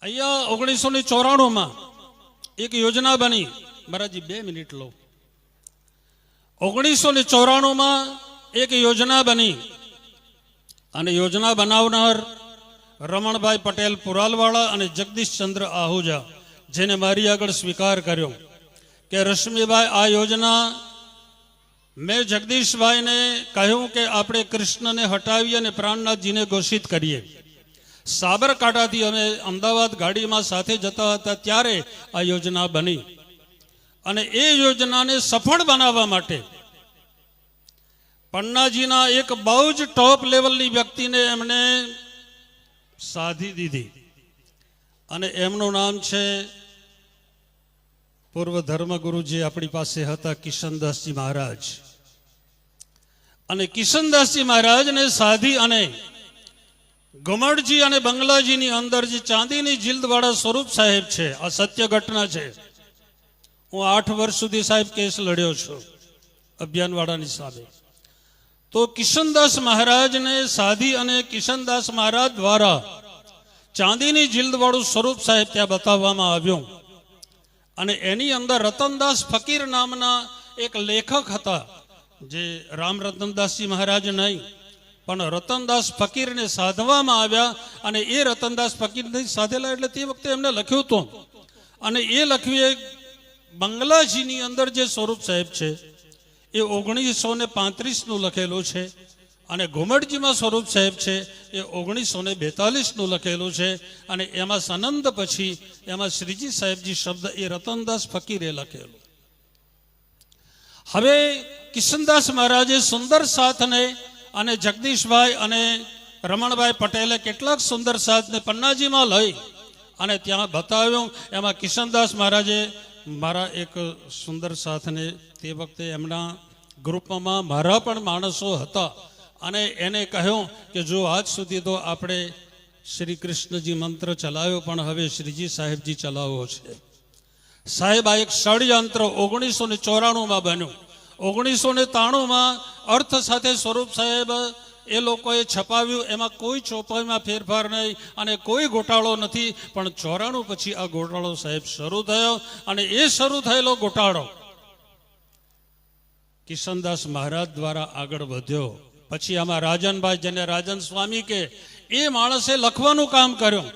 અહીંયા 1994 એક યોજના બની. મહારાજી 2 મિનિટ લો. 1994 એક યોજના બની અને યોજના બનાવનાર રમણભાઈ પટેલ પુરાલવાળા અને જગદીશચંદ્ર આહુજા, જેને મારી આગળ સ્વીકાર કર્યો કે રશ્મિભાઈ આ યોજના મેં જગદીશભાઈને કહ્યું કે આપણે કૃષ્ણને હટાવીએ અને પ્રાણનાથજીને ઘોષિત કરીએ. સાબરકાંઠાથી અમે અમદાવાદ ગાડીમાં સાથે જતા હતા ત્યારે આ યોજના બની અને એ યોજનાને સફળ બનાવવા માટે પન્નાજીના એક બહુ જ ટોપ લેવલની વ્યક્તિને એમણે સાધી દીધી અને એમનું નામ છે પૂર્વ ધર્મગુરુ જે આપણી પાસે હતા કિશનદાસજી મહારાજ. અને કિશનદાસજી મહારાજને સાધી અને ગમડજી અને બંગલાજીની અંદર જે ચાંદીની જીલ્દવાળા સ્વરૂપ સાહેબ છે, આ સત્ય ઘટના છે. હું 8 વર્ષ સુધી સાહેબ કેસ લડ્યો છું અભિયાનવાળાની સામે. તો કિશનદાસ મહારાજને સાધી અને કિશનદાસ મહારાજ દ્વારા ચાંદીની જીલ્દવાળું સ્વરૂપ સાહેબ ત્યાં બતાવવામાં આવ્યું અને એની અંદર રતનદાસ ફકીર નામના એક લેખક હતા, જે રામ રતનદાસજી મહારાજ નહીં પણ રતનદાસ ફકીરને સાધવામાં આવ્યા અને એ રતનદાસ ફકીરને સાધેલા એટલે તે વખતે એમને લખ્યું હતું અને એ લખ્યું એ બંગલાજીની અંદર જે સ્વરૂપ સાહેબ છે એ 1935નું લખેલું છે અને ઘુમડજીમાં સ્વરૂપ સાહેબ છે એ 1942નું લખેલું છે અને એમાં સનંદ પછી એમાં શ્રીજી સાહેબજી શબ્દ એ રતનદાસ ફકીરે લખેલું. હવે કિશનદાસ મહારાજે સુંદર સાથને અને જગદીશભાઈ અને રમણભાઈ પટેલે કેટલાક સુંદર સાથને પન્નાજીમાં લઈ અને ત્યાં બતાવ્યું. એમાં કિશનદાસ મહારાજે મારા એક સુંદર સાથને તે વખતે એમના ગ્રુપમાં મારા પણ માણસો હતા અને એને કહ્યું કે જો આજ સુધી તો આપણે શ્રી કૃષ્ણજી મંત્ર ચલાવ્યો પણ હવે શ્રીજી સાહેબજી ચલાવવો છે. સાહેબ આ એક ષડયંત્ર 1994માં બન્યું. 1993માં અર્થ સાથે સ્વરૂપ સાહેબ એ લોકોએ છપાવ્યું. એમાં કોઈ ચોપાઈમાં ફેરફાર નહીં અને કોઈ ગોટાળો નથી, પણ 94 પછી આ ગોટાળો સાહેબ શરૂ થયો અને એ શરૂ થયેલો ગોટાળો કિશનદાસ મહારાજ દ્વારા આગળ વધ્યો. પછી આમાં રાજનભાઈ, જેને રાજન સ્વામી કે, એ માણસે લખવાનું કામ કર્યું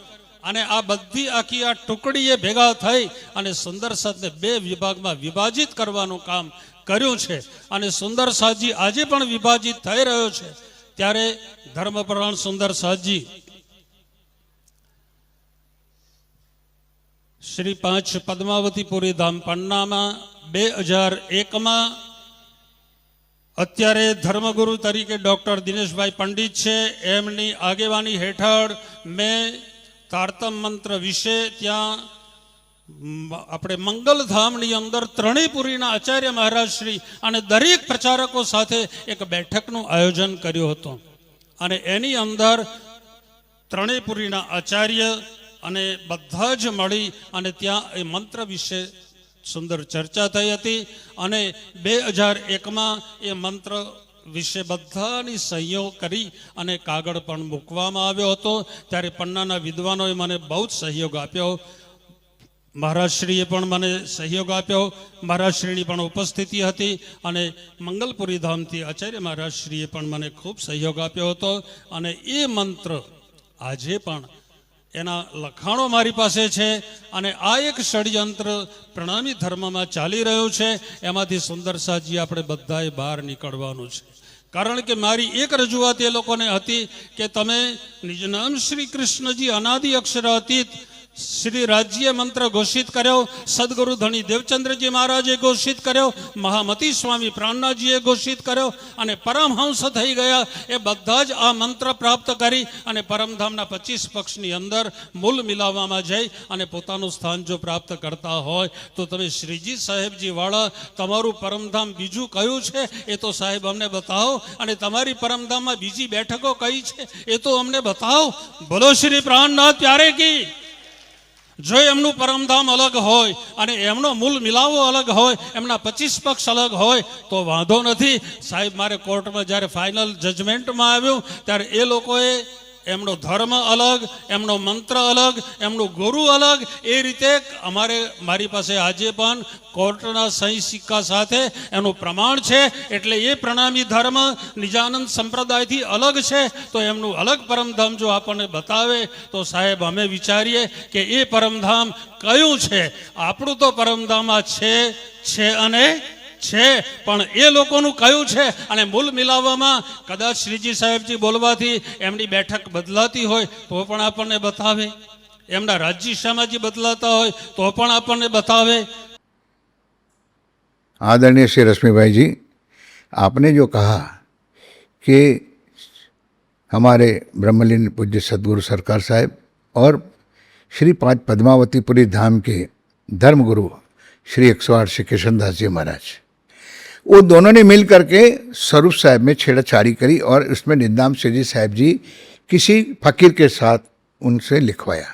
અને આ બધી આખી આ ટુકડીએ ભેગા થઈ અને સુંદર સાથને 2 વિભાગમાં વિભાજિત કરવાનું કામ કર્યું છે અને સુંદર સાધજી આજે પણ વિભાજિત થઈ રહ્યો છે. ત્યારે ધર્મપરાયણ સુંદર સાધજી શ્રી 5 પદ્માવતીપુરી ધામ પન્નામાં 2001માં અત્યારે ધર્મગુરુ તરીકે ડૉક્ટર દિનેશભાઈ પંડિત છે, એમની આગેવાની હેઠળ મેં તારતમ મંત્ર વિશે ત્યાં આપણે મંગલધામની અંદર ત્રણેયપુરીના આચાર્ય મહારાજ શ્રી અને દરેક પ્રચારકો સાથે એક બેઠકનું આયોજન કર્યું હતું અને એની અંદર ત્રણેયપુરીના આચાર્ય અને બધા જ મળી અને ત્યાં એ મંત્ર વિશે સુંદર ચર્ચા થઈ હતી અને 2001માં એ મંત્ર વિશે બધાની સહીઓ કરી અને કાગળ પણ મૂકવામાં આવ્યો હતો. ત્યારે પન્નાના વિદ્વાનોએ મને બહુ જ સહયોગ આપ્યો. મહારાજશ્રીએ પણ મને સહયોગ આપ્યો. મહારાજશ્રીની પણ ઉપસ્થિતિ હતી અને મંગલપુરી ધામથી આચાર્ય મહારાજશ્રીએ પણ મને ખૂબ સહયોગ આપ્યો હતો અને એ મંત્ર આજે પણ એના લખાણો મારી પાસે છે અને આ એક ષડયંત્ર પ્રણામી ધર્મમાં ચાલી રહ્યું છે. એમાંથી સુંદર સાજી આપણે બધાએ બહાર નીકળવાનું છે. કારણ કે મારી એક રજૂઆત એ લોકોને હતી કે તમે નિજ નામ શ્રી કૃષ્ણજી અનાદિ અક્ષર અતીત શ્રી રાજ્ય મંત્ર ઘોષિત કર્યો, સદગુરુ ધણી દેવચંદ્રજી મહારાજે ઘોષિત કર્યો, મહામતી સ્વામી પ્રાણનાથજીએ ઘોષિત કર્યો અને પરમહંસ થઈ ગયા. એ બધા જ આ મંત્ર પ્રાપ્ત કરી અને પરમધામના 25 પક્ષની અંદર મૂલ મિલાવવામાં જઈ અને પોતાનું સ્થાન જો પ્રાપ્ત કરતા હોય તો તમે શ્રીજી સાહેબજી વાળા તમારું પરમધામ બીજું કયું છે એ તો સાહેબ અમને બતાવો અને તમારી પરમધામમાં બીજી બેઠકો કઈ છે એ તો અમને બતાવો. બોલો શ્રી પ્રાણનાથ પ્યારે કી. જો એમનું પરમધામ અલગ હોય અને એમનો મૂળ મિલાવો અલગ હોય, એમના 25 પક્ષ અલગ હોય તો વાંધો નથી. સાહેબ મારે કોર્ટમાં જ્યારે ફાઇનલ જજમેન્ટમાં આવ્યું ત્યારે એ લોકોએ એમનો ધર્મ અલગ, એમનો મંત્ર અલગ, એમનો ગુરુ અલગ. એ રીતે મારી પાસે આજે પણ કોર્ટના સહી સિક્કા સાથે એનું પ્રમાણ છે. એટલે એ પ્રણામી ધર્મ નિજાનંદ સંપ્રદાયથી અલગ છે. તો એમનું અલગ પરમધામ જો આપણને બતાવે તો સાહેબ અમે વિચારીએ કે એ પરમધામ કયું છે. આપણું તો પરમધામ આ છે અને છે, પણ એ લોકોનું કયું છે. અને મૂળ મિલાવવામાં કદાચ શ્રીજી સાહેબજી બોલવાથી એમની બેઠક બદલાતી હોય તો પણ આપણને બતાવે, એમના રાજ્યશામાજી બદલાતા હોય તો પણ આપણને બતાવે. आदरणीय श्री रश्मि भाई जी, आपने जो कहा कि हमारे ब्रह्मलीन पूज्य सदगुरु सरकार साहब और श्री 5 पद्मावतीपुरी धाम के धर्मगुरु श्री 108 श्री कृष्णदास जी महाराज, वो दोनों ने मिल करके स्वरूप साहब में छेड़छाड़ी करी और उसमें निदाम सिंह साहब जी किसी फकीर के साथ उनसे लिखवाया.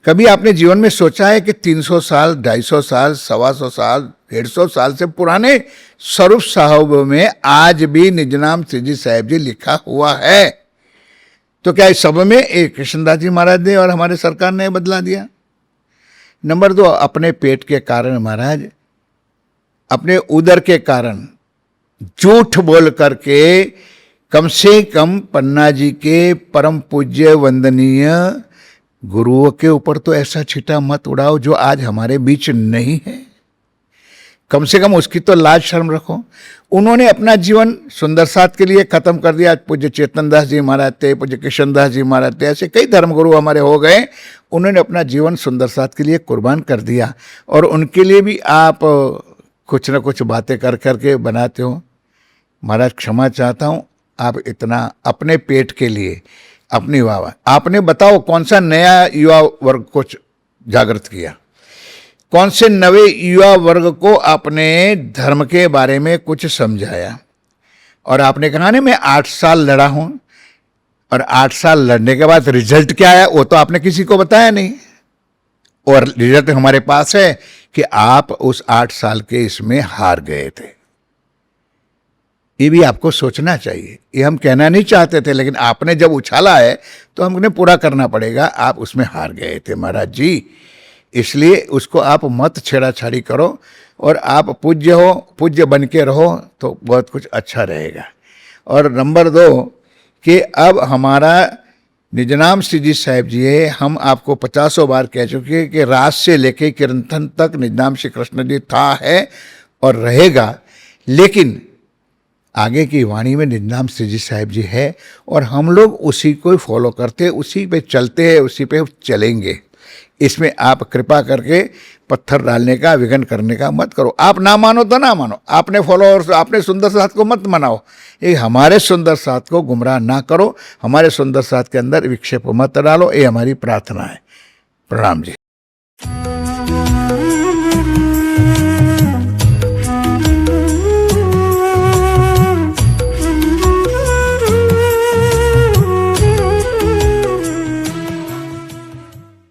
कभी आपने जीवन में सोचा है कि 300 साल, 250 साल, 125 साल, 150 साल से पुराने स्वरूप साहब में आज भी निजनाम सिंह साहब जी लिखा हुआ है? तो क्या इस सब में एक कृष्णदास जी महाराज ने और हमारे सरकार ने बदला दिया? नंबर 2, अपने पेट के कारण महाराज, अपने उदर के कारण झूठ बोल करके कम से कम पन्ना जी के परम पूज्य वंदनीय गुरुओं के ऊपर तो ऐसा छिटा मत उड़ाओ जो आज हमारे बीच नहीं है. कम से कम उसकी तो लाज शर्म रखो. उन्होंने अपना जीवन सुंदर साथ के लिए खत्म कर दिया. पूज्य चेतनदास जी महाराज थे, पूज्य कृष्णदास जी महाराज थे, ऐसे कई धर्मगुरु हमारे हो गए. उन्होंने अपना जीवन सुंदर साथ के लिए कुर्बान कर दिया और उनके लिए भी आप कुछ न कुछ बातें कर करके बनाते हो. महाराज क्षमा चाहता हूँ, आप इतना अपने पेट के लिए अपनी वाह, आपने बताओ कौन सा नया युवा वर्ग को जागृत किया, कौन से नवे युवा वर्ग को आपने धर्म के बारे में कुछ समझाया. और आपने कहा ना मैं 8 साल लड़ा हूं और 8 साल लड़ने के बाद रिजल्ट क्या आया वो तो आपने किसी को बताया नहीं. और रिजल्ट हमारे पास है कि आप उस 8 साल के इसमें हार गए थे. ये भी आपको सोचना चाहिए. ये हम कहना नहीं चाहते थे, लेकिन आपने जब उछाला है तो हमने पूरा करना पड़ेगा. आप उसमें हार गए थे महाराज जी, इसलिए उसको आप मत छेड़ाछाड़ी करो और आप पूज्य हो, पूज्य बन के रहो तो बहुत कुछ अच्छा रहेगा. और नंबर 2 कि अब हमारा निजनाम सिंह जी साहब जी है, हम आपको 50 बार कह चुके हैं कि रात से लेके कीर्तन तक निजनाम श्री कृष्ण जी था, है और रहेगा. लेकिन आगे की वाणी में निजनाम सिंह जी साहब जी है और हम लोग उसी को फॉलो करते, उसी पे चलते हैं, उसी पे चलेंगे. इसमें आप कृपा करके पत्थर डालने का, विघन करने का मत करो. आप ना मानो तो ना मानो, आपने फॉलोअर्स, आपने सुंदर साथ को मत मनाओ. ये हमारे सुंदर साथ को गुमराह ना करो, हमारे सुंदर साथ के अंदर विक्षेप मत डालो, ये हमारी प्रार्थना है. प्रणाम जी.